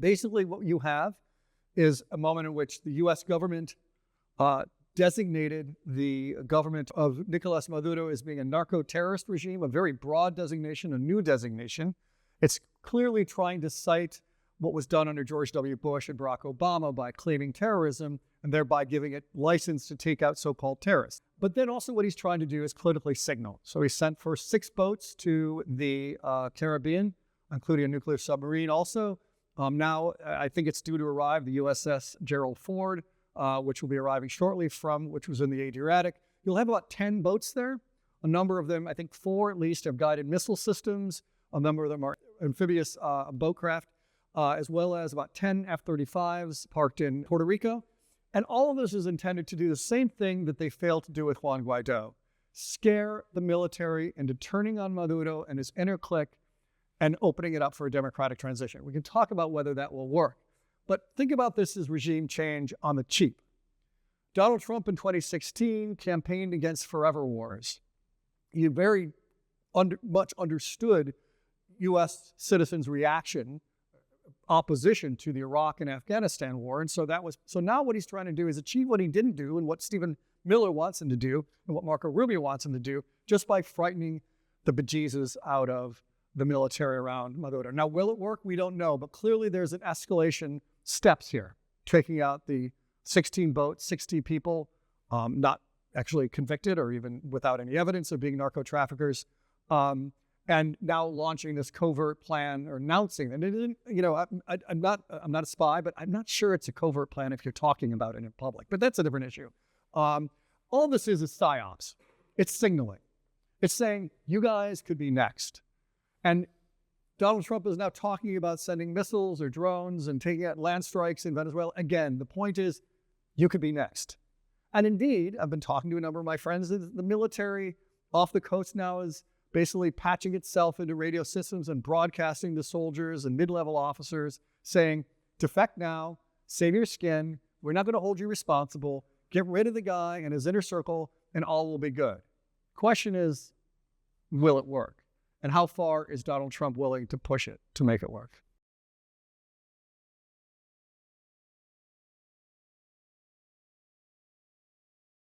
Basically, what you have is a moment in which the U.S. government designated the government of Nicolas Maduro as being a narco-terrorist regime, a very broad designation, a new designation. It's clearly trying to cite what was done under George W. Bush and Barack Obama by claiming terrorism and thereby giving it license to take out so-called terrorists. But then also what he's trying to do is politically signal. So he sent first 6 boats to the Caribbean, including a nuclear submarine also. Now, I think it's due to arrive, the USS Gerald Ford, which will be arriving shortly which was in the Adriatic. You'll have about 10 boats there. A number of them, I think 4 at least, have guided missile systems. A number of them are amphibious boatcraft, as well as about 10 F-35s parked in Puerto Rico. And all of this is intended to do the same thing that they failed to do with Juan Guaido: scare the military into turning on Maduro and his inner clique and opening it up for a democratic transition. We can talk about whether that will work. But think about this as regime change on the cheap. Donald Trump in 2016 campaigned against forever wars. He very much understood U.S. citizens' reaction, opposition to the Iraq and Afghanistan war. And so now what he's trying to do is achieve what he didn't do and what Stephen Miller wants him to do and what Marco Rubio wants him to do, just by frightening the bejesus out of the military around Maduro. Now, will it work? We don't know, but clearly there's an escalation steps here, taking out the 16 boats, 60 people, not actually convicted or even without any evidence of being narco traffickers, and now launching this covert plan, or announcing. And it isn't, I'm not a spy, but I'm not sure it's a covert plan if you're talking about it in public. But that's a different issue. All this is psyops. It's signaling. It's saying you guys could be next. And Donald Trump is now talking about sending missiles or drones and taking out land strikes in Venezuela. Again, the point is, you could be next. And indeed, I've been talking to a number of my friends. The military off the coast now is basically patching itself into radio systems and broadcasting to soldiers and mid-level officers saying, defect now, save your skin, we're not going to hold you responsible, get rid of the guy and his inner circle, and all will be good. Question is, will it work? And how far is Donald Trump willing to push it to make it work?